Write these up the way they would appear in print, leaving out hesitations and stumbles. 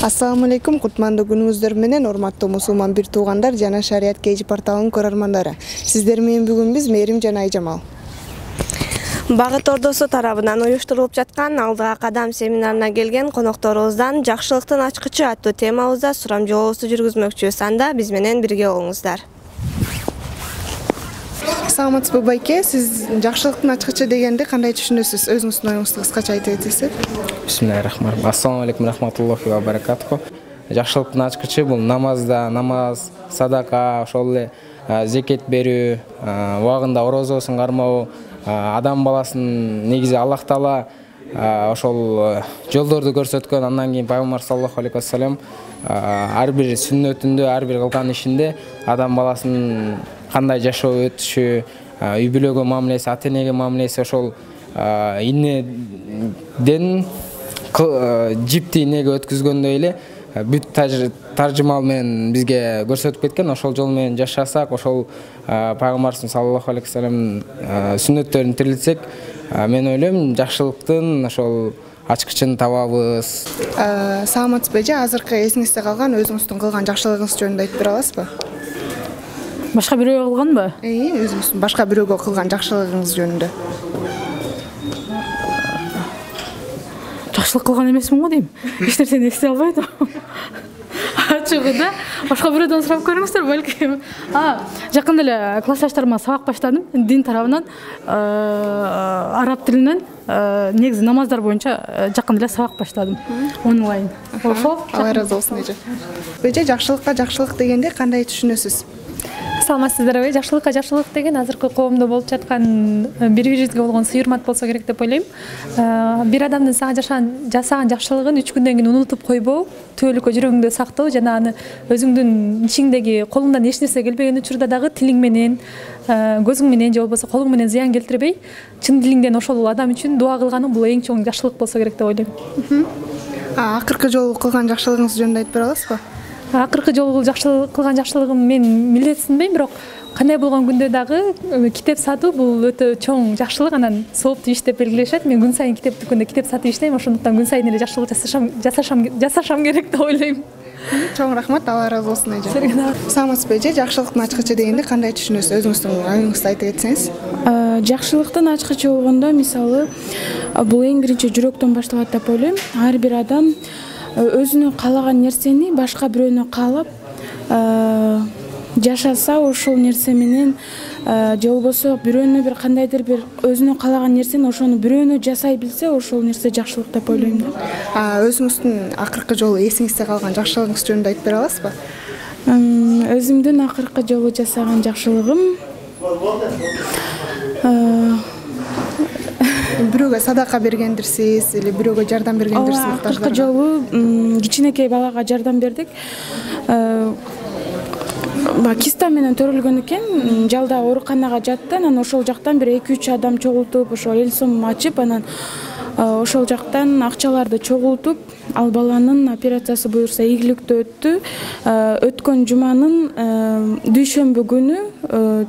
Assalamu alaikum, кутмандуу күнүңүздөр менен урматтуу мусулман бир туугандар жана Шариат Кейжи порталынын көрөрмандары. Сиздер менен бүгүн биз Мээрим жана Айжамал. Багыт Ордосу тарабынан уюштурулуп жаткан Алдыга кадам семинарына келген конокторубуздан жакшылыктын ачкычы аттуу темабызда сурам жообусу жүргүзмөкчүбүз. Анда биз менен бирге болуңуздар. Саламатсызбы байке, сиз жакшылыктын ачкычы дегенди кандай түшүнөсүз? Өзүңүздүн оюңузду кыскача айтып өтөсүз? Бисмиллахиррахманиррахим. Ассаламу алейкум рахматуллахи ва баракатуху. Жакшылыктын ачкычы бул намаз, садака, ошол эле зекет берүү, убагында орозосун кармоо, адам баласынын негизи Аллах Таала ошол жолдорду көрсөткөн. Андан кийин Пайгамбар саллаллаху алейхи вассалам ар бир сүннөтүндө, ар бир кылган ишинде адам баласынын кандай жашоо өтүшү, үй бүлөгө мамилеси, ата-энеге мамилеси, ошол инеден жипти инеге өткүзгөндөй эле бүт таржымал менен бизге көрсөтүп кеткен. Ошол жол менен жашасак, ошол Пайгамбарыбыз саллаллаху алейхи вассалам сүннөттөрүн тирилтсек, мен ойлойм жакшылыктын ошол ачкычын табабыз. Саламатсызбы же, азыркы эсиңизде калган өзүңүздүн кылган жакшылыгыңыз жөнүндө айтып бере аласызбы? Башка бирөөгө кылганбы? Өзүңүздүн башка бирөөгө кылган жакшылыгыңыз жөнүндө. Жакшылык кылган эмесмин го дейм. Эч нерсени эстей албайт. Ачыгында башка бирөөдөн сурап көрүңүздөр балким. Жакында эле классташтарыма сабак баштадым. Дин тарабынан, араб тилинен, негизи намаздар боюнча жакында эле сабак баштадым. Онлайн. Ошо. Алла ыраазы болсун эже. Эже, жакшылыкка жакшылык дегенди кандай түшүнөсүз? Саламатсыздарбы? Жакшылыкка жакшылык деген азыркы коомдо болуп жаткан бири-бирибизге болгон сый-урмат болсо керек деп ойлойм. Бир адамдын сага жасаган жакшылыгын 3 күндөн кийин унутуп койбоо, түбөлүккө жүрөгүңдө сактоо жана аны өзүңдүн ичиңдеги колуңдан эч нерсе келбеген учурда дагы тилиң менен, көзүң менен же болбосо колуң менен зыян келтирбей, чын дилиңден ошол адам үчүн дуа кылганың бул эң чоң жакшылык болсо керек деп ойлойм. Акыркы жолу кылган жакшылыгыңыз жөнүндө айтып бере аласызбы? Акыркы жолу кылган жакшылыгым мен милдетсинбейм, бирок кандай болгон күндө дагы китеп сатуу бул өтө чоң жакшылык, анан сооптуу иш деп белгилешет. Мен күн сайын китеп дүкөндө китеп сатып иштейм, ошондуктан күн сайын эле жакшылык жасашам керек деп ойлойм. Чоң рахмат, Алла ыраазы болсун эже. Саламатсызбы эже, жакшылыктын ачкычы дегенди кандай түшүнөсүз? Өзүңүздүн оюңузду айтып кетсеңиз. Жакшылыктын ачкычы болгондо, мисалы, бул эң биринчи жүрөктөн башталат деп ойлойм. Ар бир адам өзүнө каалаган нерсени башка бирөөнө каалап жашаса, ошол нерсе менен же болбосо бирөөнө бир кандайдыр бир өзүнө каалаган нерсени ошону бирөөнө жасай билсе, ошол нерсе жакшылык деп ойлойм да. Өзүңүздүн акыркы жолу эсиңизде калган жакшылыгыңыз жөнүндө айтып бере аласызбы? Өзүмдүн акыркы жолу жасаган жакшылыгым бирөөгө садака бергендирсиз или бирөөгө жардам бергендирсиз? Акыркы жолу кичинекей балага жардам бердик. Киста менен төрөлгөн экен, жалда ооруканага жатты, анан ошол жактан бир 2-3 адам чогултуп, ошо эл сом ачып, анан ошол жактан акчаларды чогултуп, ал баланын операциясы буюрса ийгиликтүү өттү. Өткөн жуманын дүйшөмбү күнү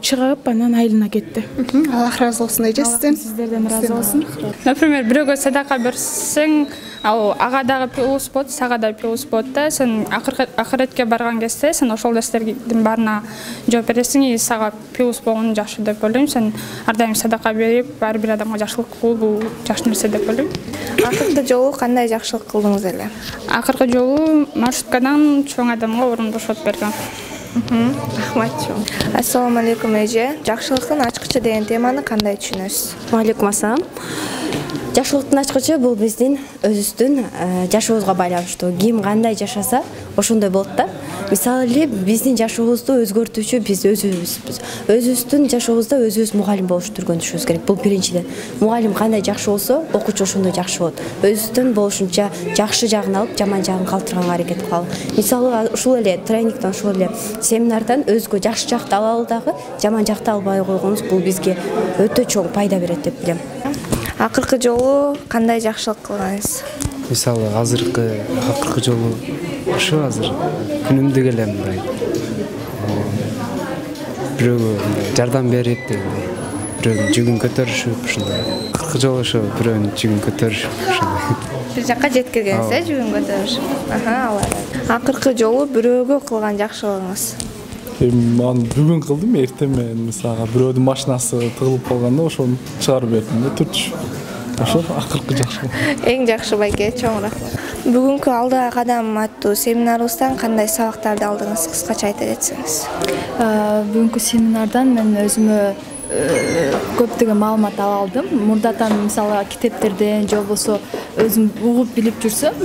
чыгып, анан айылына кетти. Аллах ыраазы болсун эже, сизден. Сиздерден ыраазы болсун. Например, бирөөгө садака берсең, ал ага дагы плюс болот, сага да плюс болот да. Сен акыретке барган кезде сен ошол нерселердин баарына жооп бересиң и сага плюс болгону жакшы деп ойлойм. Сен ар дайым садака берип, ар бир адамга жакшылык кылуу бул жакшы нерсе деп ойлойм. Акыркы жолу кандай жакшылык кылдыңыз эле? Акыркы жолу маршруткадан чоң адамга орун бошотуп бергем. Рахмат чоң. Ассаламу алейкум эже, жакшылыктын ачкычы деген теманы кандай түшүнөсүз? Алейкум ассалам. Жакшылыктын ачкычы бул биздин өзүбүздүн жашообузга байланыштуу. Ким кандай жашаса, ошондой болот да. Мисалы эле биздин жашообузду өзгөртүүчү биз өзүбүзбүз. Өзүбүздүн жашообузда өзүбүз мугалим болушту үйрөнүшүбүз керек. Бул биринчиден. Мугалим кандай жакшы болсо, окуучу ошондой жакшы болот. Өзүбүздүн болушунча жакшы жагын алып, жаман жагын калтырганга аракет кылалы. Мисалы ушул эле тренингден, ушул эле семинардан өзгө жакшы жакты алалы дагы, жаман жакты албай койгонубуз бул бизге өтө чоң пайда берет деп билем. Акыркы жолу кандай жакшылык кылдыңыз? Мисалы акыркы жолу ошо азыр күнүмдү келем мындай. Бирөөгө жардам берип, бирөөнүн жүгүн көтөрүшүп ушундай. Акыркы жолу ошо бирөөнүн жүгүн көтөрүшүп ушундай. бир жакка жеткиргенсиз жүгүн көтөрүшүп. Алар. Акыркы жолу бирөөгө кылган жакшылыгыңыз? Эми аны бүгүн кылдым, эртең мен мисалга бирөөдүн машинасы тыгылып калганда ошону чыгарып бердим да түртүш. Ошо акыркы жакшылык. Эң жакшы байке, чоң рахмат. Бүгүнкү алдыга кадам аттуу семинарыбыздан кандай сабактарды алдыңыз, кыскача айта кетсеңиз? Бүгүнкү семинардан мен өзүмө көптөгөн маалымат ала алдым. Мурдатан мисалы китептерден же болбосо өзүм угуп билип жүрсөм,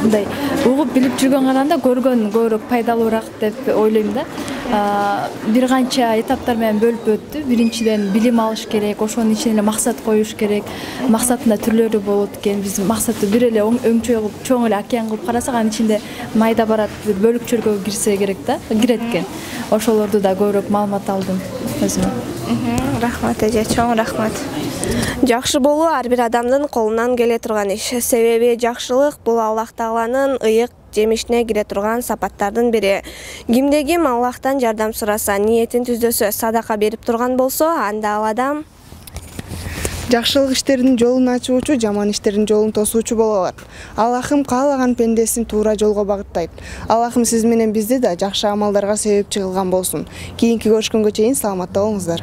мындай угуп билип жүргөнгө караганда көргөн көбүрөөк пайдалуураак деп ойлойм да. Бир канча этаптар менен бөлүп өттү. Биринчиден билим алыш керек, ошонун ичине эле максат коюш керек. Максаттын да түрлөрү болот экен. Биз максатты бир эле өңчөй кылып, чоң эле океан кылып карасак, анын ичинде майда барат бир бөлүкчөлөргө кирсе керек да, кирет экен. Ошолорду да көбүрөөк маалымат алдым өзүмө. Рахмат эже, чоң рахмат. Жакшы болуу ар бир адамдын колунан келе турган иш. Себеби жакшылык бул Аллах Тааланын ыйык жемишине кире турган сапаттардын бири. Кимде ким Аллахтан жардам сураса, ниетин түздөсө, садака берип турган болсо, анда ал адам жакшылык иштердин жолун ачуучу, жаман иштердин жолун тосуучу боло алат. Аллахым каалаган пендесин туура жолго багыттайт. Аллахым сиз менен бизди да жакшы амалдарга себепчи кылган болсун. Кийинки көрүшкөнгө чейин саламатта болуңуздар.